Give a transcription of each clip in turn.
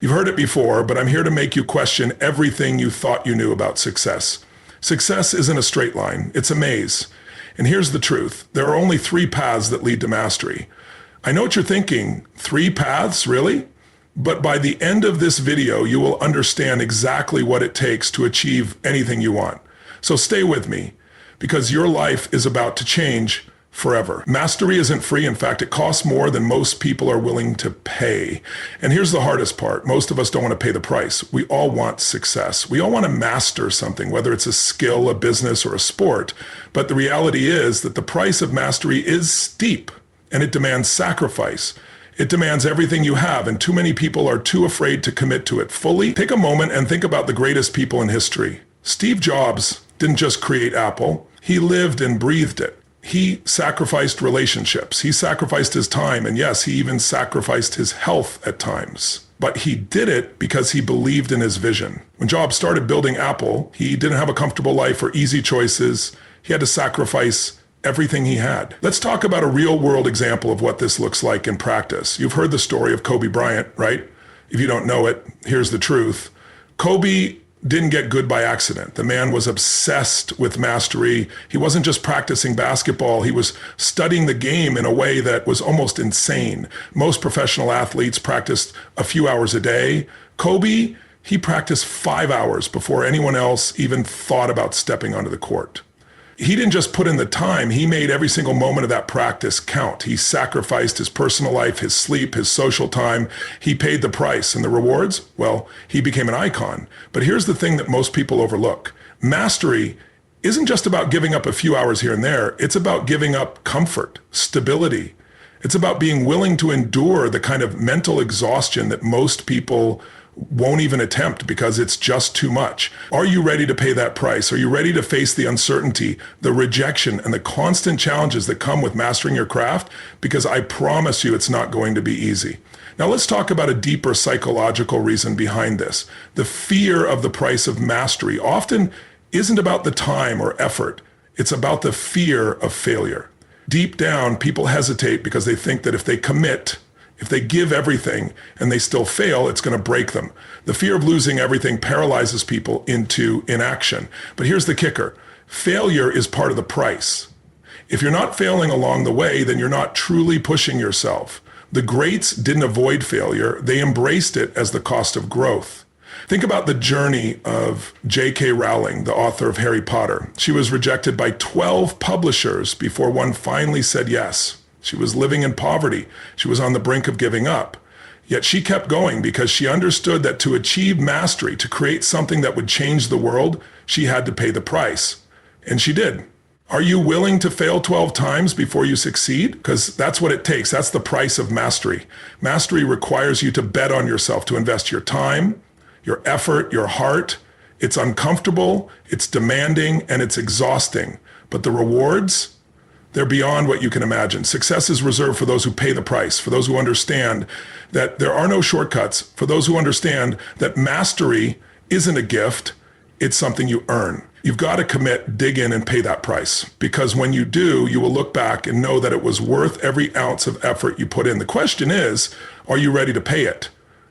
You've heard it before, but I'm here to make you question everything you thought you knew about success. Success isn't a straight line, it's a maze. And here's the truth. There are only 3 paths that lead to mastery. I know what you're thinking. 3 paths, really? But by the end of this video, you will understand exactly what it takes to achieve anything you want. So stay with me, because your life is about to change forever. Mastery isn't free. In fact, it costs more than most people are willing to pay. And here's the hardest part. Most of us don't want to pay the price. We all want success. We all want to master something, whether it's a skill, a business, or a sport. But the reality is that the price of mastery is steep, and it demands sacrifice. It demands everything you have, and too many people are too afraid to commit to it fully. Take a moment and think about the greatest people in history. Steve Jobs didn't just create Apple. He lived and breathed it. He sacrificed relationships. He sacrificed his time. And yes, he even sacrificed his health at times. But he did it because he believed in his vision. When Jobs started building Apple, he didn't have a comfortable life or easy choices. He had to sacrifice everything he had. Let's talk about a real world example of what this looks like in practice. You've heard the story of Kobe Bryant, right? If you don't know it, here's the truth. Kobe didn't get good by accident. The man was obsessed with mastery. He wasn't just practicing basketball. He was studying the game in a way that was almost insane. Most professional athletes practiced a few hours a day. Kobe, he practiced 5 hours before anyone else even thought about stepping onto the court. He didn't just put in the time, he made every single moment of that practice count. He sacrificed his personal life, his sleep, his social time. He paid the price. And the rewards? Well, he became an icon. But here's the thing that most people overlook. Mastery isn't just about giving up a few hours here and there. It's about giving up comfort, stability. It's about being willing to endure the kind of mental exhaustion that most people won't even attempt because it's just too much. Are you ready to pay that price? Are you ready to face the uncertainty, the rejection, and the constant challenges that come with mastering your craft? Because I promise you it's not going to be easy. Now let's talk about a deeper psychological reason behind this. The fear of the price of mastery often isn't about the time or effort. It's about the fear of failure. Deep down, people hesitate because they think that if they commit, if they give everything and they still fail, it's going to break them. The fear of losing everything paralyzes people into inaction. But here's the kicker. Failure is part of the price. If you're not failing along the way, then you're not truly pushing yourself. The greats didn't avoid failure. They embraced it as the cost of growth. Think about the journey of J.K. Rowling, the author of Harry Potter. She was rejected by 12 publishers before one finally said yes. She was living in poverty. She was on the brink of giving up. Yet she kept going because she understood that to achieve mastery, to create something that would change the world, she had to pay the price. And she did. Are you willing to fail 12 times before you succeed? Because that's what it takes. That's the price of mastery. Mastery requires you to bet on yourself, to invest your time, your effort, your heart. It's uncomfortable, it's demanding, and it's exhausting. But the rewards, they're beyond what you can imagine. Success is reserved for those who pay the price, for those who understand that there are no shortcuts, for those who understand that mastery isn't a gift, it's something you earn. You've got to commit, dig in, and pay that price. Because when you do, you will look back and know that it was worth every ounce of effort you put in. The question is, are you ready to pay it?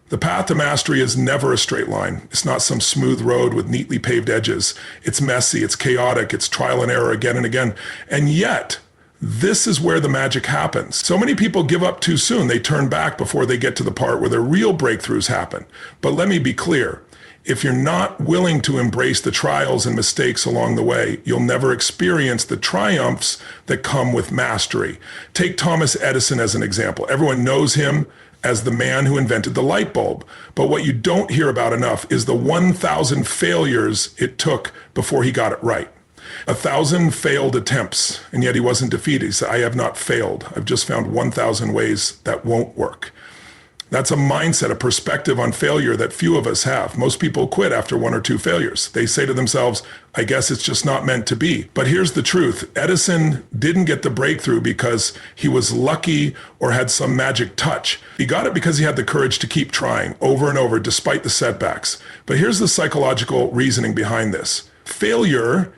The path to mastery is never a straight line. It's not some smooth road with neatly paved edges. It's messy, it's chaotic, it's trial and error again and again. And yet, this is where the magic happens. So many people give up too soon. They turn back before they get to the part where their real breakthroughs happen. But let me be clear. If you're not willing to embrace the trials and mistakes along the way, you'll never experience the triumphs that come with mastery. Take Thomas Edison as an example. Everyone knows him as the man who invented the light bulb. But what you don't hear about enough is the 1,000 failures it took before he got it right. 1,000 failed attempts, and yet he wasn't defeated. He said, I have not failed. I've just found 1,000 ways that won't work. That's a mindset, a perspective on failure that few of us have. Most people quit after 1 or 2 failures. They say to themselves, I guess it's just not meant to be. But here's the truth. Edison didn't get the breakthrough because he was lucky or had some magic touch. He got it because he had the courage to keep trying over and over despite the setbacks. But here's the psychological reasoning behind this. Failure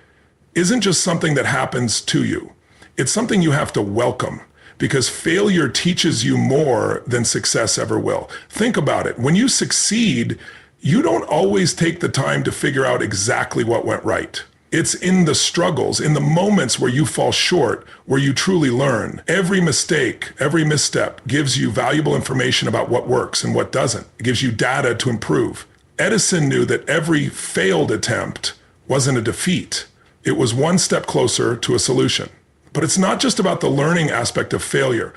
isn't just something that happens to you. It's something you have to welcome. because failure teaches you more than success ever will. Think about it. When you succeed, you don't always take the time to figure out exactly what went right. It's in the struggles, in the moments where you fall short, where you truly learn. Every mistake, every misstep gives you valuable information about what works and what doesn't. It gives you data to improve. Edison knew that every failed attempt wasn't a defeat. It was one step closer to a solution. But it's not just about the learning aspect of failure.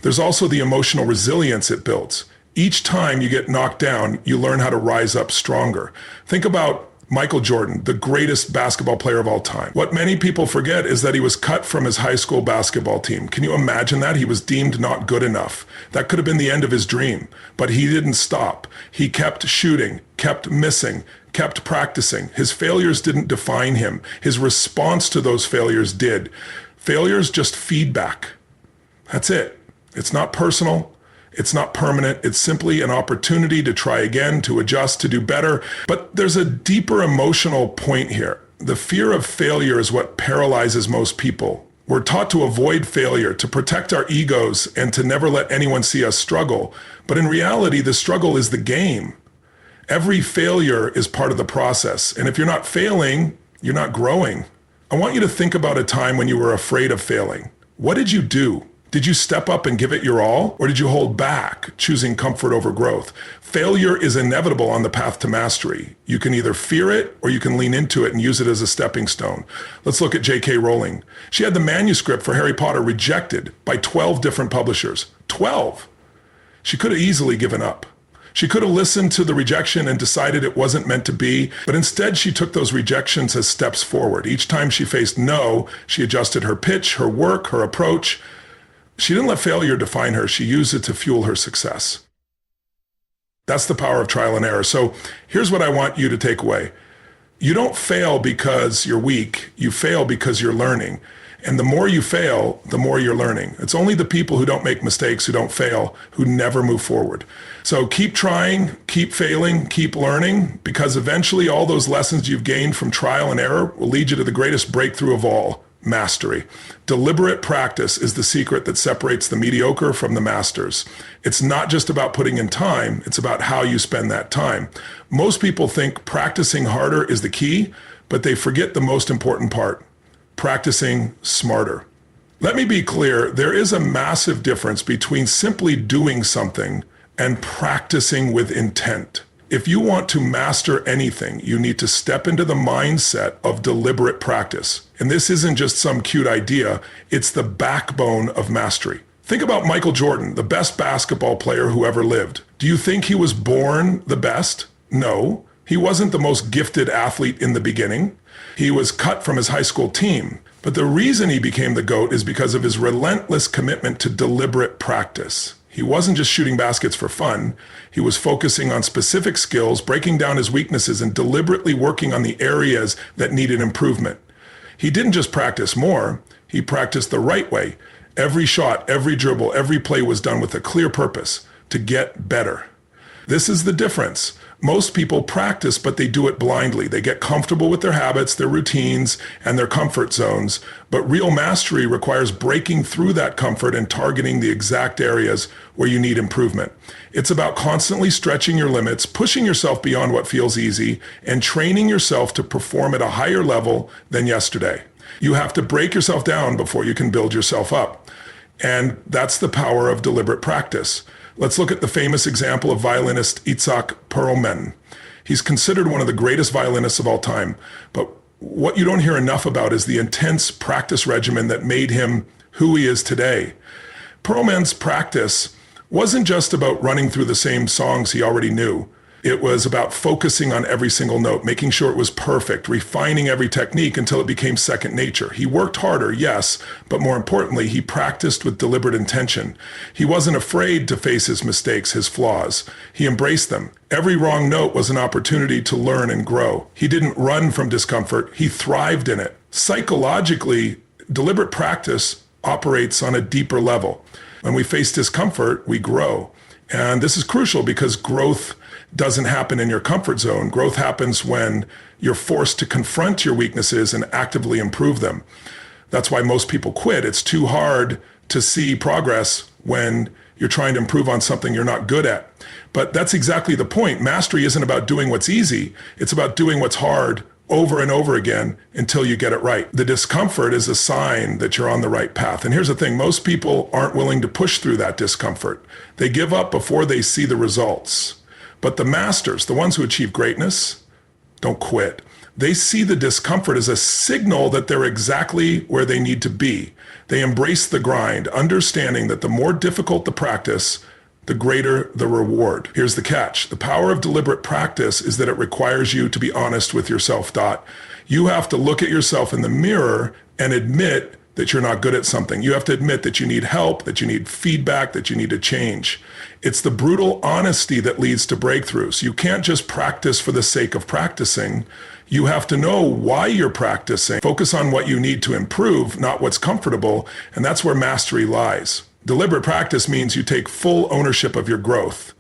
There's also the emotional resilience it builds. Each time you get knocked down, you learn how to rise up stronger. Think about Michael Jordan, the greatest basketball player of all time. What many people forget is that he was cut from his high school basketball team. Can you imagine that? He was deemed not good enough. That could have been the end of his dream, but he didn't stop. He kept shooting, kept missing, kept practicing. His failures didn't define him. His response to those failures did. Failure is just feedback. That's it. It's not personal. It's not permanent. It's simply an opportunity to try again, to adjust, to do better. But there's a deeper emotional point here. The fear of failure is what paralyzes most people. We're taught to avoid failure, to protect our egos, and to never let anyone see us struggle. But in reality, the struggle is the game. Every failure is part of the process. And if you're not failing, you're not growing. I want you to think about a time when you were afraid of failing. What did you do? Did you step up and give it your all? Or did you hold back, choosing comfort over growth? Failure is inevitable on the path to mastery. You can either fear it or you can lean into it and use it as a stepping stone. Let's look at J.K. Rowling. She had the manuscript for Harry Potter rejected by 12 different publishers. 12! She could have easily given up. She could have listened to the rejection and decided it wasn't meant to be, but instead she took those rejections as steps forward. Each time she faced no, she adjusted her pitch, her work, her approach. She didn't let failure define her. She used it to fuel her success. That's the power of trial and error. So here's what I want you to take away. You don't fail because you're weak. You fail because you're learning. And the more you fail, the more you're learning. It's only the people who don't make mistakes, who don't fail, who never move forward. So keep trying, keep failing, keep learning, because eventually all those lessons you've gained from trial and error will lead you to the greatest breakthrough of all: mastery. Deliberate practice is the secret that separates the mediocre from the masters. It's not just about putting in time, it's about how you spend that time. Most people think practicing harder is the key, but they forget the most important part: practicing smarter. Let me be clear, there is a massive difference between simply doing something and practicing with intent. If you want to master anything, you need to step into the mindset of deliberate practice. And this isn't just some cute idea, it's the backbone of mastery. Think about Michael Jordan, the best basketball player who ever lived. Do you think he was born the best? No. He wasn't the most gifted athlete in the beginning. He was cut from his high school team. But the reason he became the GOAT is because of his relentless commitment to deliberate practice. He wasn't just shooting baskets for fun. He was focusing on specific skills, breaking down his weaknesses, and deliberately working on the areas that needed improvement. He didn't just practice more, he practiced the right way. Every shot, every dribble, every play was done with a clear purpose: to get better. This is the difference. Most people practice, but they do it blindly. They get comfortable with their habits, their routines, and their comfort zones. But real mastery requires breaking through that comfort and targeting the exact areas where you need improvement. It's about constantly stretching your limits, pushing yourself beyond what feels easy, and training yourself to perform at a higher level than yesterday. You have to break yourself down before you can build yourself up. And that's the power of deliberate practice. Let's look at the famous example of violinist Itzhak Perlman. He's considered one of the greatest violinists of all time, but what you don't hear enough about is the intense practice regimen that made him who he is today. Perlman's practice wasn't just about running through the same songs he already knew. It was about focusing on every single note, making sure it was perfect, refining every technique until it became second nature. He worked harder, yes, but more importantly, he practiced with deliberate intention. He wasn't afraid to face his mistakes, his flaws. He embraced them. Every wrong note was an opportunity to learn and grow. He didn't run from discomfort, he thrived in it. Psychologically, deliberate practice operates on a deeper level. When we face discomfort, we grow. And this is crucial because growth doesn't happen in your comfort zone. Growth happens when you're forced to confront your weaknesses and actively improve them. That's why most people quit. It's too hard to see progress when you're trying to improve on something you're not good at. But that's exactly the point. Mastery isn't about doing what's easy. It's about doing what's hard over and over again until you get it right. The discomfort is a sign that you're on the right path. And here's the thing, most people aren't willing to push through that discomfort. They give up before they see the results. But the masters, the ones who achieve greatness, don't quit. They see the discomfort as a signal that they're exactly where they need to be. They embrace the grind, understanding that the more difficult the practice, the greater the reward. Here's the catch. The power of deliberate practice is that it requires you to be honest with yourself. You have to look at yourself in the mirror and admit that you're not good at something. You have to admit that you need help, that you need feedback, that you need to change. It's the brutal honesty that leads to breakthroughs. You can't just practice for the sake of practicing. You have to know why you're practicing. Focus on what you need to improve, not what's comfortable, and that's where mastery lies. Deliberate practice means you take full ownership of your growth.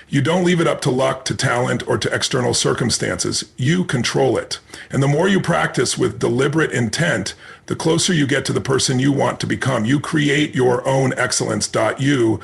You don't leave it up to luck, to talent, or to external circumstances. You control it. And the more you practice with deliberate intent, the closer you get to the person you want to become. You create your own excellence. You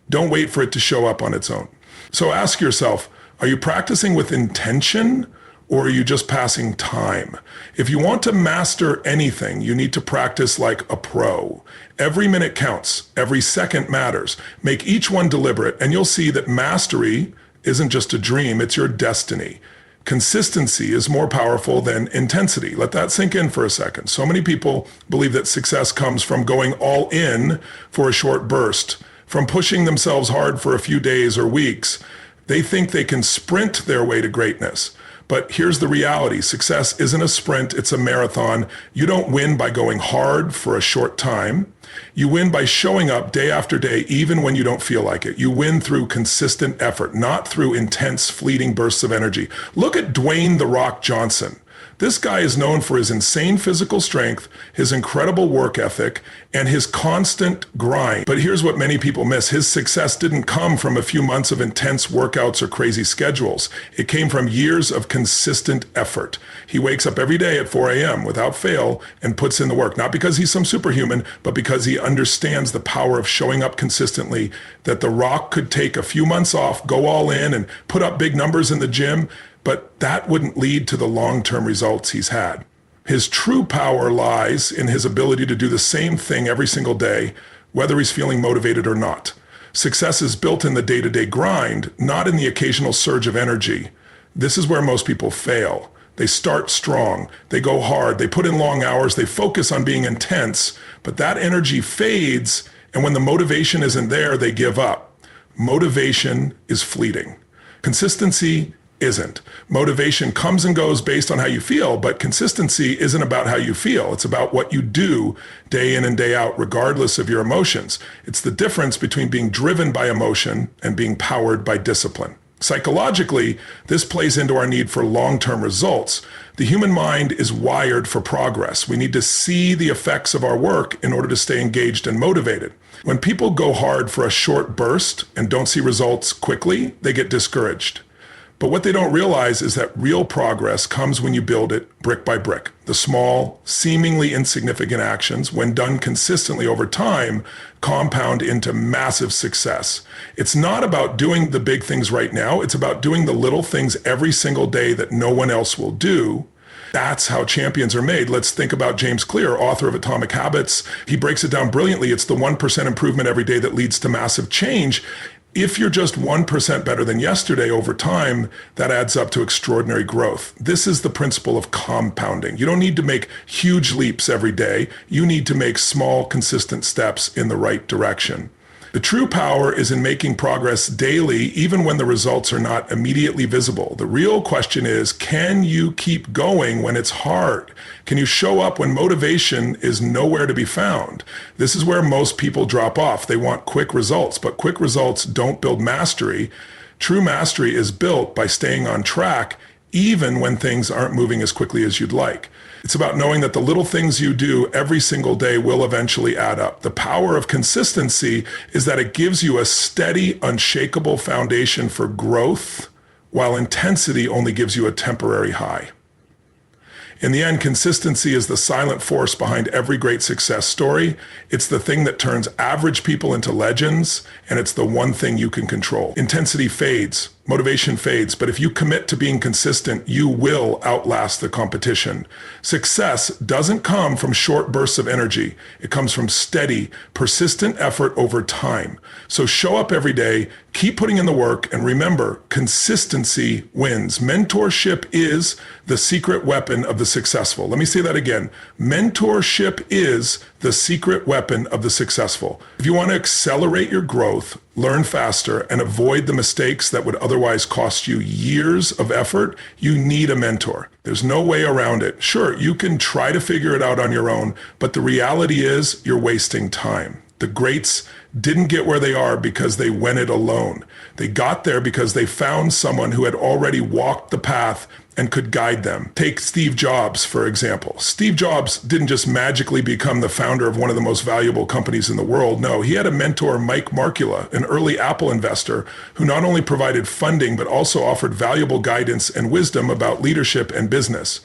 don't wait for it to show up on its own. So ask yourself, are you practicing with intention, or are you just passing time? If you want to master anything, you need to practice like a pro. Every minute counts. Every second matters. Make each one deliberate, and you'll see that mastery isn't just a dream, it's your destiny. Consistency is more powerful than intensity. Let that sink in for a second. So many people believe that success comes from going all in for a short burst, from pushing themselves hard for a few days or weeks. They think they can sprint their way to greatness. But here's the reality. Success isn't a sprint, it's a marathon. You don't win by going hard for a short time. You win by showing up day after day, even when you don't feel like it. You win through consistent effort, not through intense, fleeting bursts of energy. Look at Dwayne "The Rock" Johnson. This guy is known for his insane physical strength, his incredible work ethic, and his constant grind. But here's what many people miss. His success didn't come from a few months of intense workouts or crazy schedules. It came from years of consistent effort. He wakes up every day at 4 a.m. without fail and puts in the work, not because he's some superhuman, but because he understands the power of showing up consistently, that The Rock could take a few months off, go all in, and put up big numbers in the gym, but that wouldn't lead to the long-term results he's had. His true power lies in his ability to do the same thing every single day, whether he's feeling motivated or not. Success is built in the day-to-day grind, not in the occasional surge of energy. This is where most people fail. They start strong, they go hard, they put in long hours, they focus on being intense, but that energy fades, and when the motivation isn't there, they give up. Motivation is fleeting. Consistency isn't. Motivation comes and goes based on how you feel, but consistency isn't about how you feel. It's about what you do day in and day out, regardless of your emotions. It's the difference between being driven by emotion and being powered by discipline. Psychologically, this plays into our need for long-term results. The human mind is wired for progress. We need to see the effects of our work in order to stay engaged and motivated. When people go hard for a short burst and don't see results quickly, they get discouraged. But what they don't realize is that real progress comes when you build it brick by brick. The small, seemingly insignificant actions, when done consistently over time, compound into massive success. It's not about doing the big things right now. It's about doing the little things every single day that no one else will do. That's how champions are made. Let's think about James Clear, author of Atomic Habits. He breaks it down brilliantly. It's the 1% improvement every day that leads to massive change. If you're just 1% better than yesterday over time, that adds up to extraordinary growth. This is the principle of compounding. You don't need to make huge leaps every day. You need to make small, consistent steps in the right direction. The true power is in making progress daily, even when the results are not immediately visible. The real question is, can you keep going when it's hard? Can you show up when motivation is nowhere to be found? This is where most people drop off. They want quick results, but quick results don't build mastery. True mastery is built by staying on track, even when things aren't moving as quickly as you'd like. It's about knowing that the little things you do every single day will eventually add up. The power of consistency is that it gives you a steady, unshakable foundation for growth, while intensity only gives you a temporary high. In the end, consistency is the silent force behind every great success story. It's the thing that turns average people into legends, and it's the one thing you can control. Intensity fades, motivation fades, but if you commit to being consistent, you will outlast the competition. Success doesn't come from short bursts of energy. It comes from steady, persistent effort over time. So show up every day, keep putting in the work, and remember, consistency wins. Mentorship is the secret weapon of the successful. Let me say that again. Mentorship is the secret weapon of the successful. If you want to accelerate your growth, learn faster, and avoid the mistakes that would otherwise cost you years of effort, you need a mentor. There's no way around it. Sure, you can try to figure it out on your own, but the reality is you're wasting time. The greats didn't get where they are because they went it alone. They got there because they found someone who had already walked the path and could guide them. Take Steve Jobs, for example. Steve Jobs didn't just magically become the founder of one of the most valuable companies in the world. No, he had a mentor, Mike Markula, an early Apple investor, who not only provided funding, but also offered valuable guidance and wisdom about leadership and business.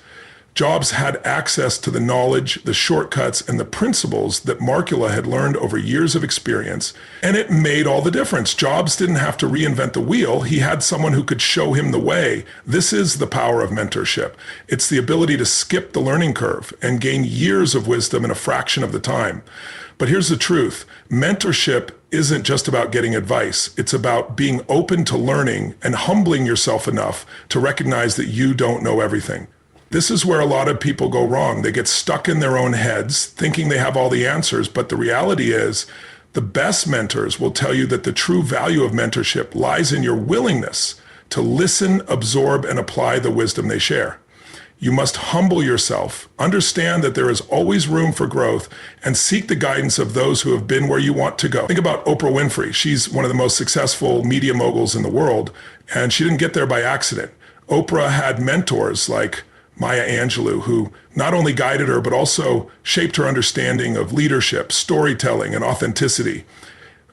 Jobs had access to the knowledge, the shortcuts, and the principles that Markula had learned over years of experience, and it made all the difference. Jobs didn't have to reinvent the wheel. He had someone who could show him the way. This is the power of mentorship. It's the ability to skip the learning curve and gain years of wisdom in a fraction of the time. But here's the truth. Mentorship isn't just about getting advice. It's about being open to learning and humbling yourself enough to recognize that you don't know everything. This is where a lot of people go wrong. They get stuck in their own heads thinking they have all the answers, but the reality is the best mentors will tell you that the true value of mentorship lies in your willingness to listen, absorb, and apply the wisdom they share. You must humble yourself, understand that there is always room for growth, and seek the guidance of those who have been where you want to go. Think about Oprah Winfrey. She's one of the most successful media moguls in the world, and she didn't get there by accident. Oprah had mentors like Maya Angelou, who not only guided her, but also shaped her understanding of leadership, storytelling, and authenticity.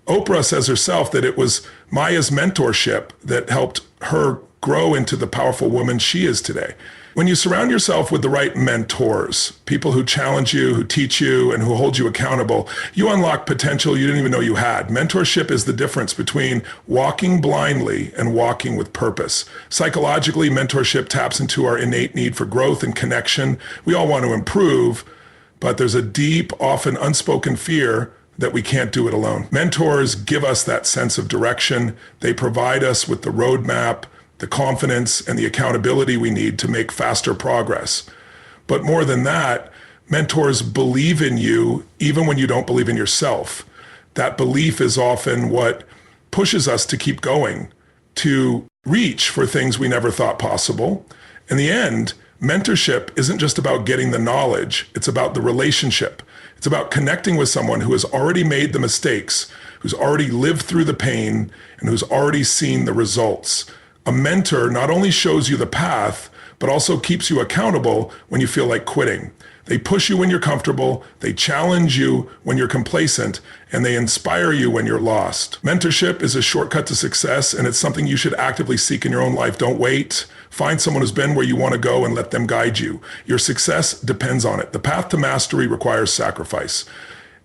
Oprah says herself that it was Maya's mentorship that helped her grow into the powerful woman she is today. When you surround yourself with the right mentors, people who challenge you, who teach you, and who hold you accountable, you unlock potential you didn't even know you had. Mentorship is the difference between walking blindly and walking with purpose. Psychologically, mentorship taps into our innate need for growth and connection. We all want to improve, but there's a deep, often unspoken fear that we can't do it alone. Mentors give us that sense of direction. They provide us with the roadmap, the confidence, and the accountability we need to make faster progress. But more than that, mentors believe in you even when you don't believe in yourself. That belief is often what pushes us to keep going, to reach for things we never thought possible. In the end, mentorship isn't just about getting the knowledge, it's about the relationship. It's about connecting with someone who has already made the mistakes, who's already lived through the pain, and who's already seen the results. A mentor not only shows you the path, but also keeps you accountable when you feel like quitting. They push you when you're comfortable, they challenge you when you're complacent, and they inspire you when you're lost. Mentorship is a shortcut to success, and it's something you should actively seek in your own life. Don't wait. Find someone who's been where you want to go and let them guide you. Your success depends on it. The path to mastery requires sacrifice.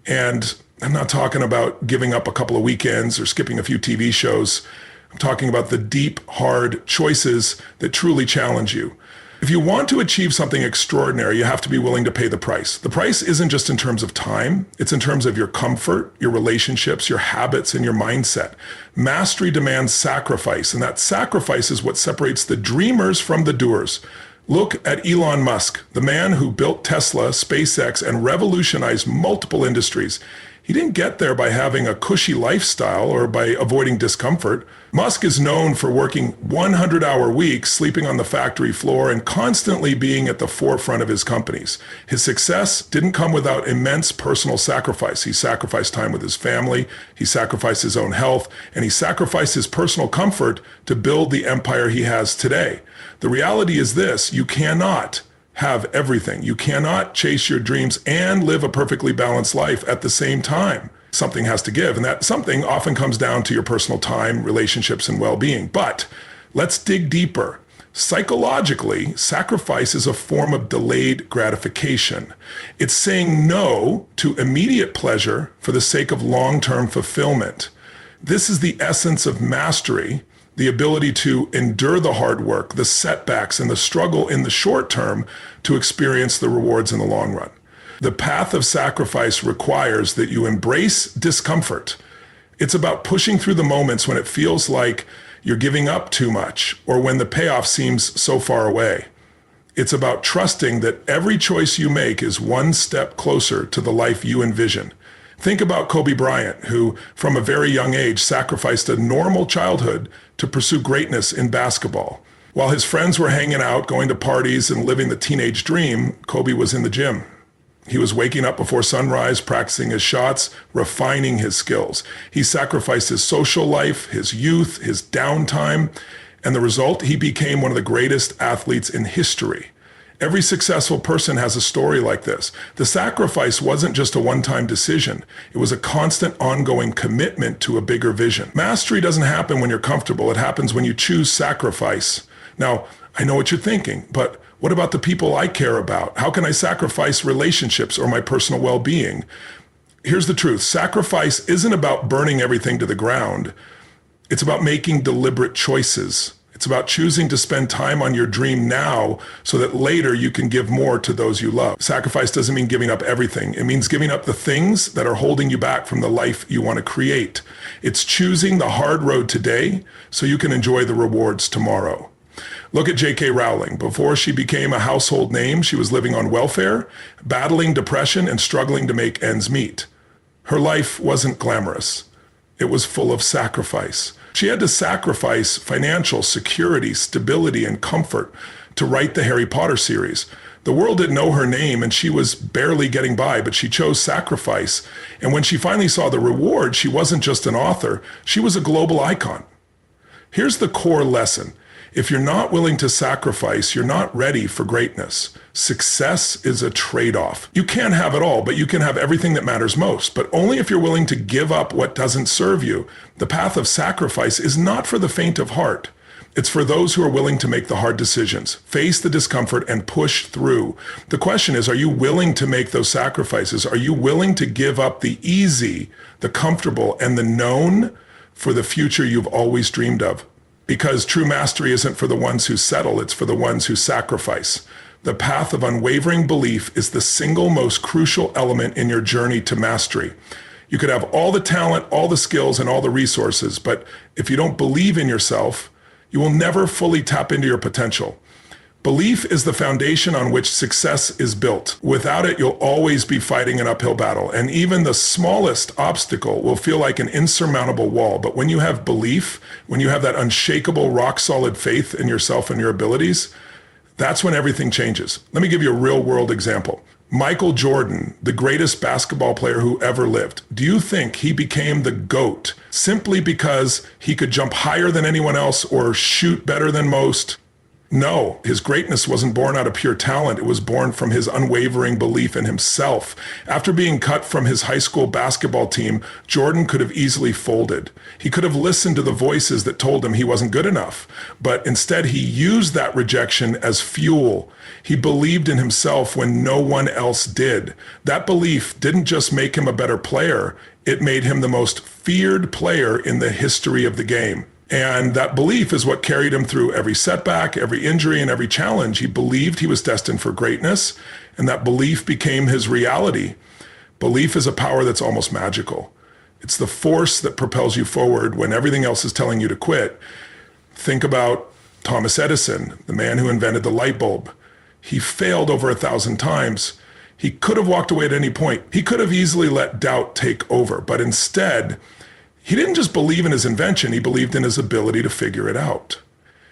And I'm not talking about giving up a couple of weekends or skipping a few TV shows. I'm talking about the deep, hard choices that truly challenge you. If you want to achieve something extraordinary, you have to be willing to pay the price. The price isn't just in terms of time, it's in terms of your comfort, your relationships, your habits, and your mindset. Mastery demands sacrifice, and that sacrifice is what separates the dreamers from the doers. Look at Elon Musk, the man who built Tesla, SpaceX, and revolutionized multiple industries. He didn't get there by having a cushy lifestyle or by avoiding discomfort. Musk is known for working 100-hour weeks, sleeping on the factory floor, and constantly being at the forefront of his companies. His success didn't come without immense personal sacrifice. He sacrificed time with his family, he sacrificed his own health, and he sacrificed his personal comfort to build the empire he has today. The reality is this: you cannot have everything. You cannot chase your dreams and live a perfectly balanced life at the same time. Something has to give, and that something often comes down to your personal time, relationships, and well-being. But let's dig deeper. Psychologically, sacrifice is a form of delayed gratification. It's saying no to immediate pleasure for the sake of long-term fulfillment. This is the essence of mastery, the ability to endure the hard work, the setbacks, and the struggle in the short term to experience the rewards in the long run. The path of sacrifice requires that you embrace discomfort. It's about pushing through the moments when it feels like you're giving up too much or when the payoff seems so far away. It's about trusting that every choice you make is one step closer to the life you envision. Think about Kobe Bryant, who from a very young age sacrificed a normal childhood to pursue greatness in basketball. While his friends were hanging out, going to parties, and living the teenage dream, Kobe was in the gym. He was waking up before sunrise, practicing his shots, refining his skills. He sacrificed his social life, his youth, his downtime, and the result, he became one of the greatest athletes in history. Every successful person has a story like this. The sacrifice wasn't just a one-time decision. It was a constant, ongoing commitment to a bigger vision. Mastery doesn't happen when you're comfortable. It happens when you choose sacrifice. Now, I know what you're thinking, but what about the people I care about? How can I sacrifice relationships or my personal well-being? Here's the truth. Sacrifice isn't about burning everything to the ground. It's about making deliberate choices. It's about choosing to spend time on your dream now so that later you can give more to those you love. Sacrifice doesn't mean giving up everything. It means giving up the things that are holding you back from the life you want to create. It's choosing the hard road today so you can enjoy the rewards tomorrow. Look at J.K. Rowling. Before she became a household name, she was living on welfare, battling depression, and struggling to make ends meet. Her life wasn't glamorous. It was full of sacrifice. She had to sacrifice financial security, stability, and comfort to write the Harry Potter series. The world didn't know her name and she was barely getting by, but she chose sacrifice. And when she finally saw the reward, she wasn't just an author, she was a global icon. Here's the core lesson. If you're not willing to sacrifice, you're not ready for greatness. Success is a trade-off. You can't have it all, but you can have everything that matters most, but only if you're willing to give up what doesn't serve you. The path of sacrifice is not for the faint of heart. It's for those who are willing to make the hard decisions, face the discomfort, and push through. The question is, are you willing to make those sacrifices? Are you willing to give up the easy, the comfortable, and the known for the future you've always dreamed of? Because true mastery isn't for the ones who settle, it's for the ones who sacrifice. The path of unwavering belief is the single most crucial element in your journey to mastery. You could have all the talent, all the skills, and all the resources, but if you don't believe in yourself, you will never fully tap into your potential. Belief is the foundation on which success is built. Without it, you'll always be fighting an uphill battle, and even the smallest obstacle will feel like an insurmountable wall. But when you have belief, when you have that unshakable, rock-solid faith in yourself and your abilities, that's when everything changes. Let me give you a real-world example. Michael Jordan, the greatest basketball player who ever lived, do you think he became the GOAT simply because he could jump higher than anyone else or shoot better than most? No, his greatness wasn't born out of pure talent. It was born from his unwavering belief in himself. After being cut from his high school basketball team, Jordan could have easily folded. He could have listened to the voices that told him he wasn't good enough, but instead he used that rejection as fuel. He believed in himself when no one else did. That belief didn't just make him a better player, it made him the most feared player in the history of the game. And that belief is what carried him through every setback, every injury, and every challenge. He believed he was destined for greatness, and that belief became his reality. Belief is a power that's almost magical. It's the force that propels you forward when everything else is telling you to quit. Think about Thomas Edison, the man who invented the light bulb. He failed over 1,000 times. He could have walked away at any point. He could have easily let doubt take over, but instead, he didn't just believe in his invention, he believed in his ability to figure it out.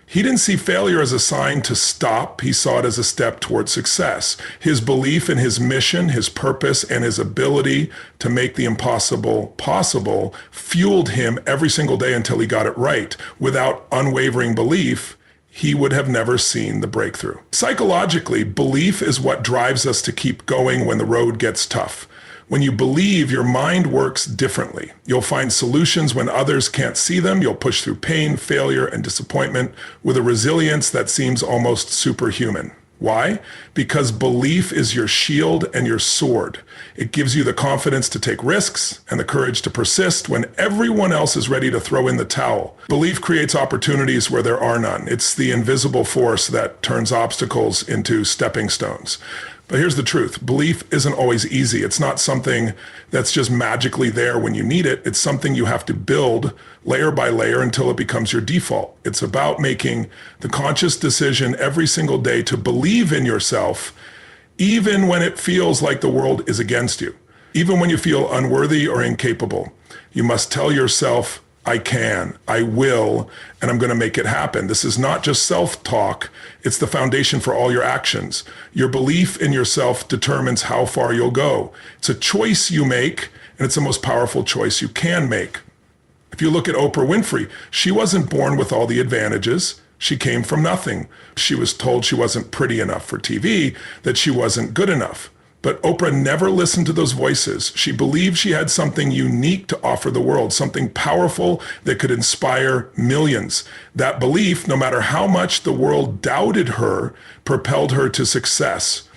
He didn't see failure as a sign to stop, he saw it as a step toward success. His belief in his mission, his purpose, and his ability to make the impossible possible fueled him every single day until he got it right. Without unwavering belief, he would have never seen the breakthrough. Psychologically, belief is what drives us to keep going when the road gets tough. When you believe, your mind works differently. You'll find solutions when others can't see them. You'll push through pain, failure, and disappointment with a resilience that seems almost superhuman. Why? Because belief is your shield and your sword. It gives you the confidence to take risks and the courage to persist when everyone else is ready to throw in the towel. Belief creates opportunities where there are none. It's the invisible force that turns obstacles into stepping stones. But here's the truth. Belief isn't always easy. It's not something that's just magically there when you need it. It's something you have to build layer by layer until it becomes your default. It's about making the conscious decision every single day to believe in yourself, even when it feels like the world is against you. Even when you feel unworthy or incapable, you must tell yourself, I can, I will, and I'm going to make it happen. This is not just self-talk. It's the foundation for all your actions. Your belief in yourself determines how far you'll go. It's a choice you make, and it's the most powerful choice you can make. If you look at Oprah Winfrey, she wasn't born with all the advantages. She came from nothing. She was told she wasn't pretty enough for TV, that she wasn't good enough. But Oprah never listened to those voices. She believed she had something unique to offer the world, something powerful that could inspire millions. That belief, no matter how much the world doubted her, propelled her to success.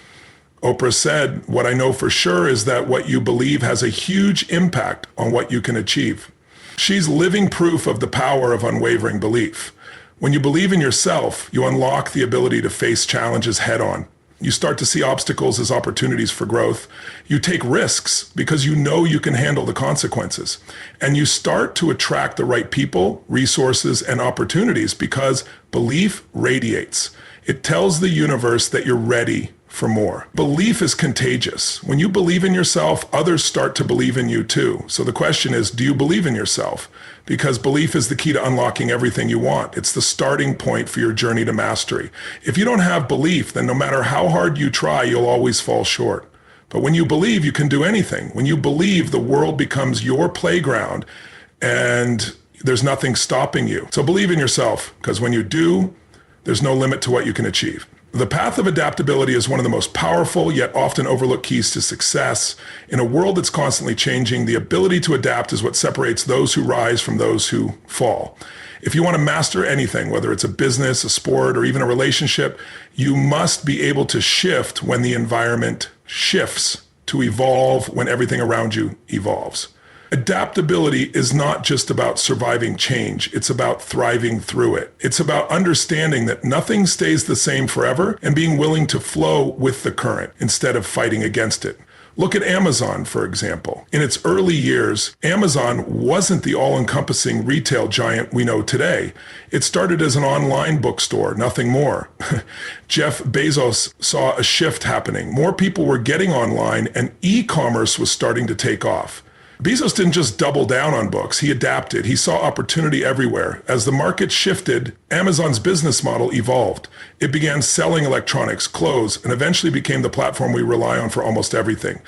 Oprah said, "What I know for sure is that what you believe has a huge impact on what you can achieve." She's living proof of the power of unwavering belief. When you believe in yourself, you unlock the ability to face challenges head on. You start to see obstacles as opportunities for growth. You take risks because you know you can handle the consequences. And you start to attract the right people, resources, and opportunities because belief radiates. It tells the universe that you're ready for more. Belief is contagious. When you believe in yourself, others start to believe in you too. So the question is, do you believe in yourself? Because belief is the key to unlocking everything you want. It's the starting point for your journey to mastery. If you don't have belief, then no matter how hard you try, you'll always fall short. But when you believe, you can do anything. When you believe, the world becomes your playground and there's nothing stopping you. So believe in yourself, because when you do, there's no limit to what you can achieve. The path of adaptability is one of the most powerful yet often overlooked keys to success. In a world that's constantly changing, the ability to adapt is what separates those who rise from those who fall. If you want to master anything, whether it's a business, a sport, or even a relationship, you must be able to shift when the environment shifts, to evolve when everything around you evolves. Adaptability is not just about surviving change. It's about thriving through it. It's about understanding that nothing stays the same forever and being willing to flow with the current instead of fighting against it. Look at Amazon, for example. In its early years, Amazon wasn't the all-encompassing retail giant we know today. It started as an online bookstore, nothing more. Jeff Bezos saw a shift happening. More people were getting online and e-commerce was starting to take off. Bezos didn't just double down on books, he adapted. He saw opportunity everywhere. As the market shifted, Amazon's business model evolved. It began selling electronics, clothes, and eventually became the platform we rely on for almost everything.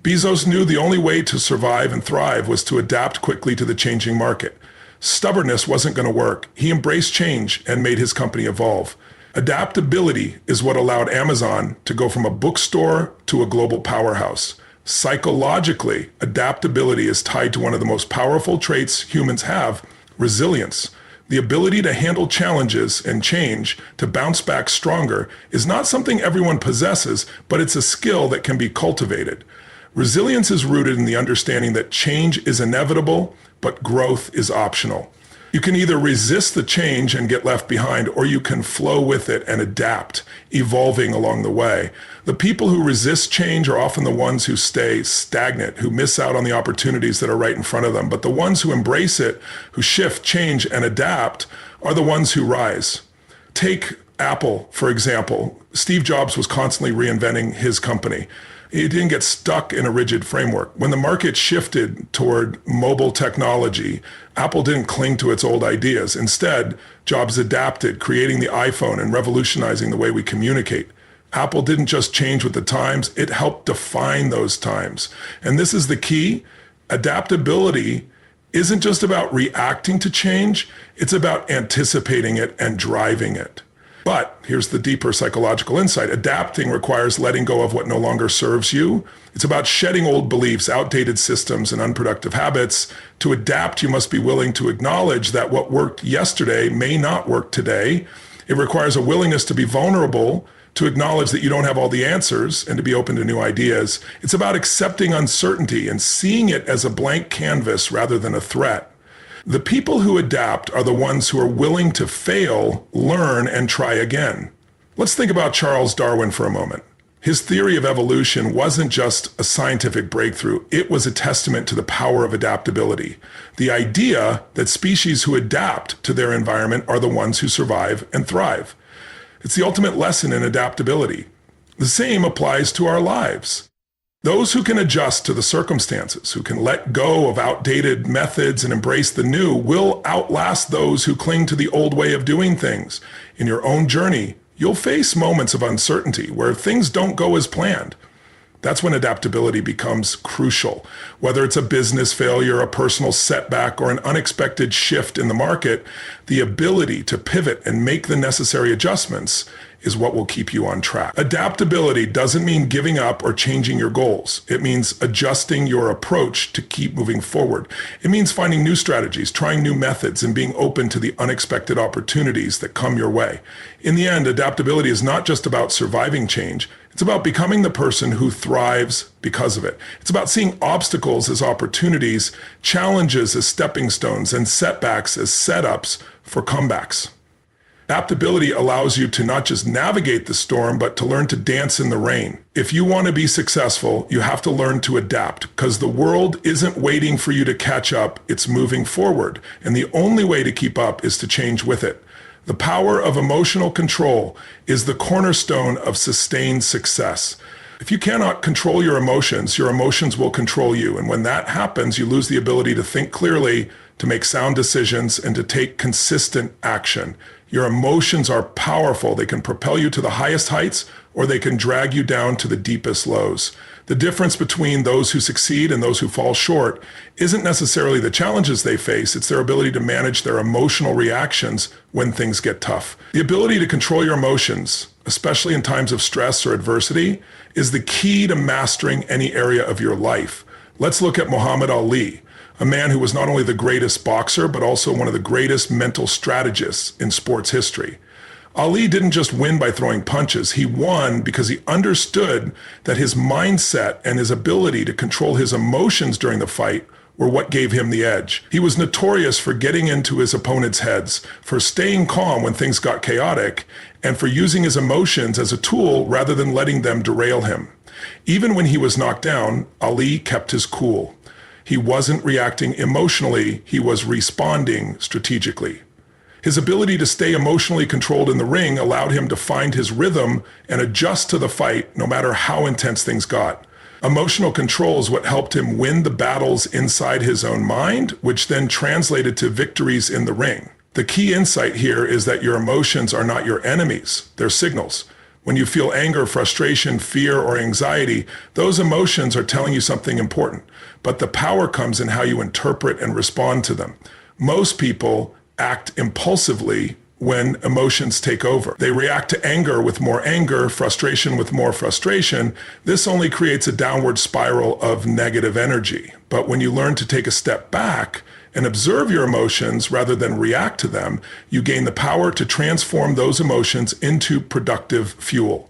Bezos knew the only way to survive and thrive was to adapt quickly to the changing market. Stubbornness wasn't going to work. He embraced change and made his company evolve. Adaptability is what allowed Amazon to go from a bookstore to a global powerhouse. Psychologically, adaptability is tied to one of the most powerful traits humans have, resilience. The ability to handle challenges and change, to bounce back stronger, is not something everyone possesses, but it's a skill that can be cultivated. Resilience is rooted in the understanding that change is inevitable, but growth is optional. You can either resist the change and get left behind, or you can flow with it and adapt, evolving along the way. The people who resist change are often the ones who stay stagnant, who miss out on the opportunities that are right in front of them. But the ones who embrace it, who shift, change, and adapt, are the ones who rise. Take Apple, for example. Steve Jobs was constantly reinventing his company. He didn't get stuck in a rigid framework. When the market shifted toward mobile technology, Apple didn't cling to its old ideas. Instead, Jobs adapted, creating the iPhone and revolutionizing the way we communicate. Apple didn't just change with the times, it helped define those times. And this is the key. Adaptability isn't just about reacting to change, it's about anticipating it and driving it. But here's the deeper psychological insight. Adapting requires letting go of what no longer serves you. It's about shedding old beliefs, outdated systems, and unproductive habits. To adapt, you must be willing to acknowledge that what worked yesterday may not work today. It requires a willingness to be vulnerable, to acknowledge that you don't have all the answers, and to be open to new ideas. It's about accepting uncertainty and seeing it as a blank canvas rather than a threat. The people who adapt are the ones who are willing to fail, learn, and try again. Let's think about Charles Darwin for a moment. His theory of evolution wasn't just a scientific breakthrough, it was a testament to the power of adaptability. The idea that species who adapt to their environment are the ones who survive and thrive. It's the ultimate lesson in adaptability. The same applies to our lives. Those who can adjust to the circumstances, who can let go of outdated methods and embrace the new, will outlast those who cling to the old way of doing things. In your own journey, you'll face moments of uncertainty where things don't go as planned. That's when adaptability becomes crucial. Whether it's a business failure, a personal setback, or an unexpected shift in the market, the ability to pivot and make the necessary adjustments is what will keep you on track. Adaptability doesn't mean giving up or changing your goals. It means adjusting your approach to keep moving forward. It means finding new strategies, trying new methods, and being open to the unexpected opportunities that come your way. In the end, adaptability is not just about surviving change. It's about becoming the person who thrives because of it. It's about seeing obstacles as opportunities, challenges as stepping stones, and setbacks as setups for comebacks. Adaptability allows you to not just navigate the storm, but to learn to dance in the rain. If you want to be successful, you have to learn to adapt, because the world isn't waiting for you to catch up, it's moving forward. And the only way to keep up is to change with it. The power of emotional control is the cornerstone of sustained success. If you cannot control your emotions will control you. And when that happens, you lose the ability to think clearly, to make sound decisions, and to take consistent action. Your emotions are powerful. They can propel you to the highest heights, or they can drag you down to the deepest lows. The difference between those who succeed and those who fall short isn't necessarily the challenges they face, it's their ability to manage their emotional reactions when things get tough. The ability to control your emotions, especially in times of stress or adversity, is the key to mastering any area of your life. Let's look at Muhammad Ali, a man who was not only the greatest boxer, but also one of the greatest mental strategists in sports history. Ali didn't just win by throwing punches. He won because he understood that his mindset and his ability to control his emotions during the fight were what gave him the edge. He was notorious for getting into his opponents' heads, for staying calm when things got chaotic, and for using his emotions as a tool rather than letting them derail him. Even when he was knocked down, Ali kept his cool. He wasn't reacting emotionally, he was responding strategically. His ability to stay emotionally controlled in the ring allowed him to find his rhythm and adjust to the fight no matter how intense things got. Emotional control is what helped him win the battles inside his own mind, which then translated to victories in the ring. The key insight here is that your emotions are not your enemies, they're signals. When you feel anger, frustration, fear, or anxiety, those emotions are telling you something important. But the power comes in how you interpret and respond to them. Most people act impulsively when emotions take over. They react to anger with more anger, frustration with more frustration. This only creates a downward spiral of negative energy. But when you learn to take a step back and observe your emotions rather than react to them, you gain the power to transform those emotions into productive fuel.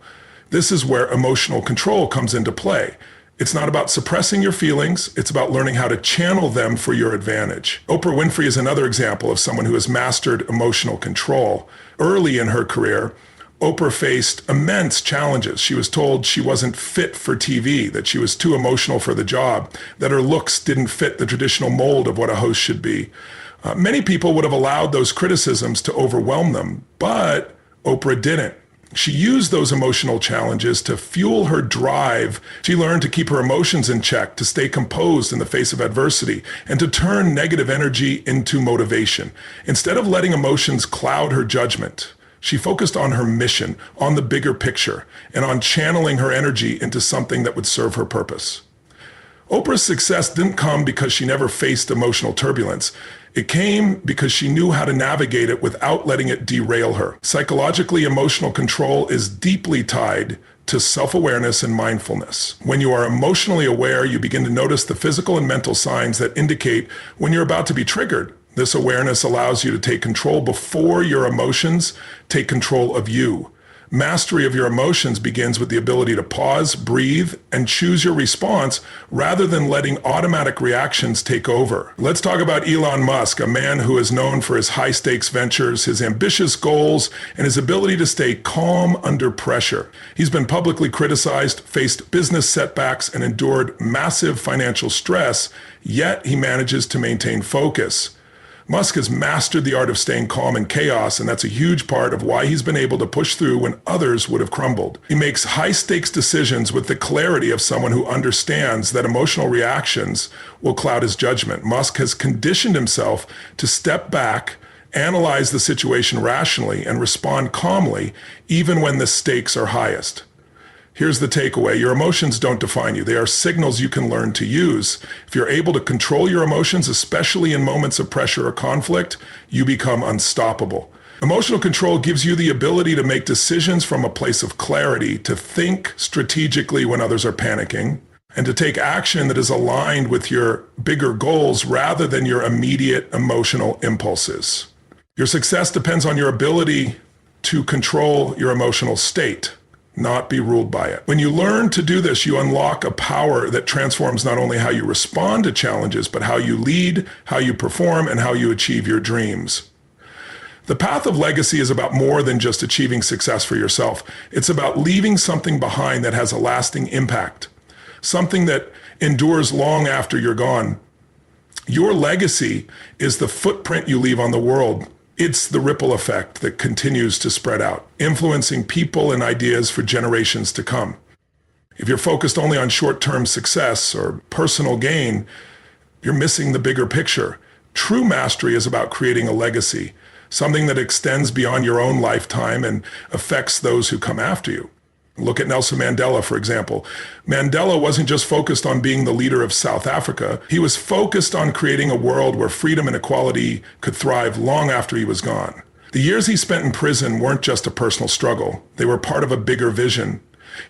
This is where emotional control comes into play. It's not about suppressing your feelings, it's about learning how to channel them for your advantage. Oprah Winfrey is another example of someone who has mastered emotional control. Early in her career, Oprah faced immense challenges. She was told she wasn't fit for TV, that she was too emotional for the job, that her looks didn't fit the traditional mold of what a host should be. Many people would have allowed those criticisms to overwhelm them, but Oprah didn't. She used those emotional challenges to fuel her drive. She learned to keep her emotions in check, to stay composed in the face of adversity, and to turn negative energy into motivation. Instead of letting emotions cloud her judgment, she focused on her mission, on the bigger picture, and on channeling her energy into something that would serve her purpose. Oprah's success didn't come because she never faced emotional turbulence. It came because she knew how to navigate it without letting it derail her. Psychologically, emotional control is deeply tied to self-awareness and mindfulness. When you are emotionally aware, you begin to notice the physical and mental signs that indicate when you're about to be triggered. This awareness allows you to take control before your emotions take control of you. Mastery of your emotions begins with the ability to pause, breathe, and choose your response rather than letting automatic reactions take over. Let's talk about Elon Musk, a man who is known for his high-stakes ventures, his ambitious goals, and his ability to stay calm under pressure. He's been publicly criticized, faced business setbacks, and endured massive financial stress, yet he manages to maintain focus. Musk has mastered the art of staying calm in chaos, and that's a huge part of why he's been able to push through when others would have crumbled. He makes high-stakes decisions with the clarity of someone who understands that emotional reactions will cloud his judgment. Musk has conditioned himself to step back, analyze the situation rationally, and respond calmly, even when the stakes are highest. Here's the takeaway. Your emotions don't define you. They are signals you can learn to use. If you're able to control your emotions, especially in moments of pressure or conflict, you become unstoppable. Emotional control gives you the ability to make decisions from a place of clarity, to think strategically when others are panicking, and to take action that is aligned with your bigger goals rather than your immediate emotional impulses. Your success depends on your ability to control your emotional state, not be ruled by it. When you learn to do this, you unlock a power that transforms not only how you respond to challenges, but how you lead, how you perform, and how you achieve your dreams. The path of legacy is about more than just achieving success for yourself. It's about leaving something behind that has a lasting impact, something that endures long after you're gone. Your legacy is the footprint you leave on the world. It's the ripple effect that continues to spread out, influencing people and ideas for generations to come. If you're focused only on short-term success or personal gain, you're missing the bigger picture. True mastery is about creating a legacy, something that extends beyond your own lifetime and affects those who come after you. Look at Nelson Mandela, for example. Mandela wasn't just focused on being the leader of South Africa. He was focused on creating a world where freedom and equality could thrive long after he was gone. The years he spent in prison weren't just a personal struggle. They were part of a bigger vision.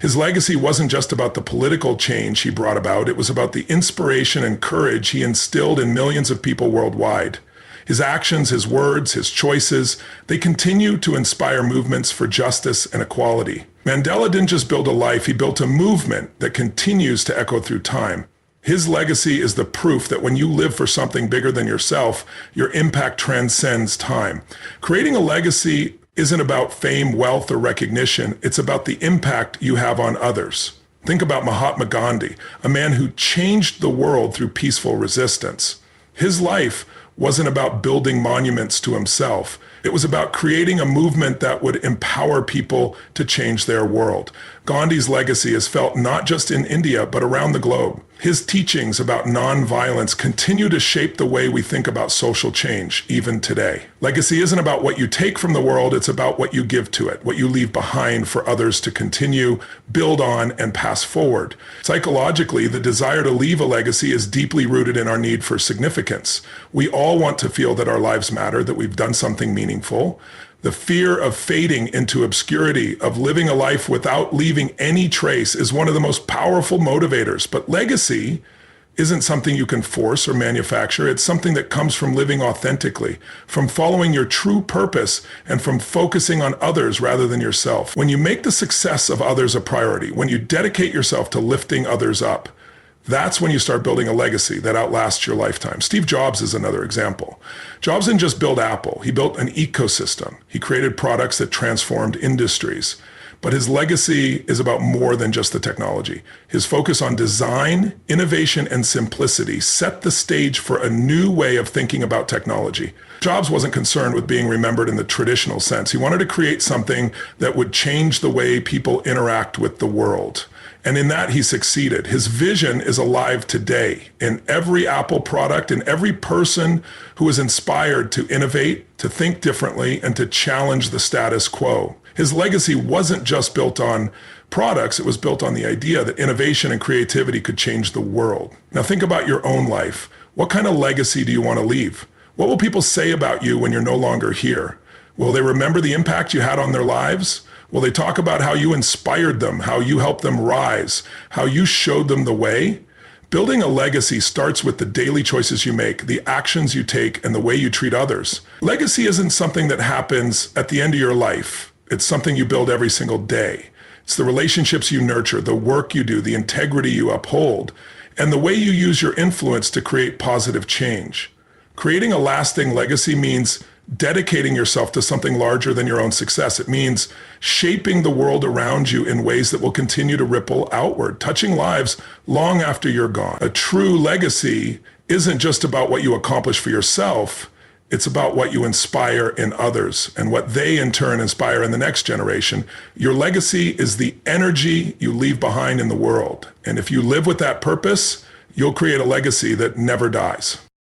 His legacy wasn't just about the political change he brought about. It was about the inspiration and courage he instilled in millions of people worldwide. His actions, his words, his choices, they continue to inspire movements for justice and equality. Mandela didn't just build a life, he built a movement that continues to echo through time. His legacy is the proof that when you live for something bigger than yourself, your impact transcends time. Creating a legacy isn't about fame, wealth, or recognition. It's about the impact you have on others. Think about Mahatma Gandhi, a man who changed the world through peaceful resistance. His life wasn't about building monuments to himself. It was about creating a movement that would empower people to change their world. Gandhi's legacy is felt not just in India, but around the globe. His teachings about nonviolence continue to shape the way we think about social change, even today. Legacy isn't about what you take from the world, it's about what you give to it, what you leave behind for others to continue, build on, and pass forward. Psychologically, the desire to leave a legacy is deeply rooted in our need for significance. We all want to feel that our lives matter, that we've done something meaningful. The fear of fading into obscurity, of living a life without leaving any trace, is one of the most powerful motivators. But legacy isn't something you can force or manufacture. It's something that comes from living authentically, from following your true purpose, and from focusing on others rather than yourself. When you make the success of others a priority, when you dedicate yourself to lifting others up, that's when you start building a legacy that outlasts your lifetime. Steve Jobs is another example. Jobs didn't just build Apple. He built an ecosystem. He created products that transformed industries. But his legacy is about more than just the technology. His focus on design, innovation, and simplicity set the stage for a new way of thinking about technology. Jobs wasn't concerned with being remembered in the traditional sense. He wanted to create something that would change the way people interact with the world. And in that, he succeeded. His vision is alive today in every Apple product, in every person who is inspired to innovate, to think differently, and to challenge the status quo. His legacy wasn't just built on products, it was built on the idea that innovation and creativity could change the world. Now think about your own life. What kind of legacy do you want to leave? What will people say about you when you're no longer here? Will they remember the impact you had on their lives? Will they talk about how you inspired them, how you helped them rise, how you showed them the way? Building a legacy starts with the daily choices you make, the actions you take, and the way you treat others. Legacy isn't something that happens at the end of your life. It's something you build every single day. It's the relationships you nurture, the work you do, the integrity you uphold, and the way you use your influence to create positive change. Creating a lasting legacy means dedicating yourself to something larger than your own success. It means shaping the world around you in ways that will continue to ripple outward, touching lives long after you're gone. A true legacy isn't just about what you accomplish for yourself. It's about what you inspire in others and what they in turn inspire in the next generation. Your legacy is the energy you leave behind in the world. And if you live with that purpose, you'll create a legacy that never dies.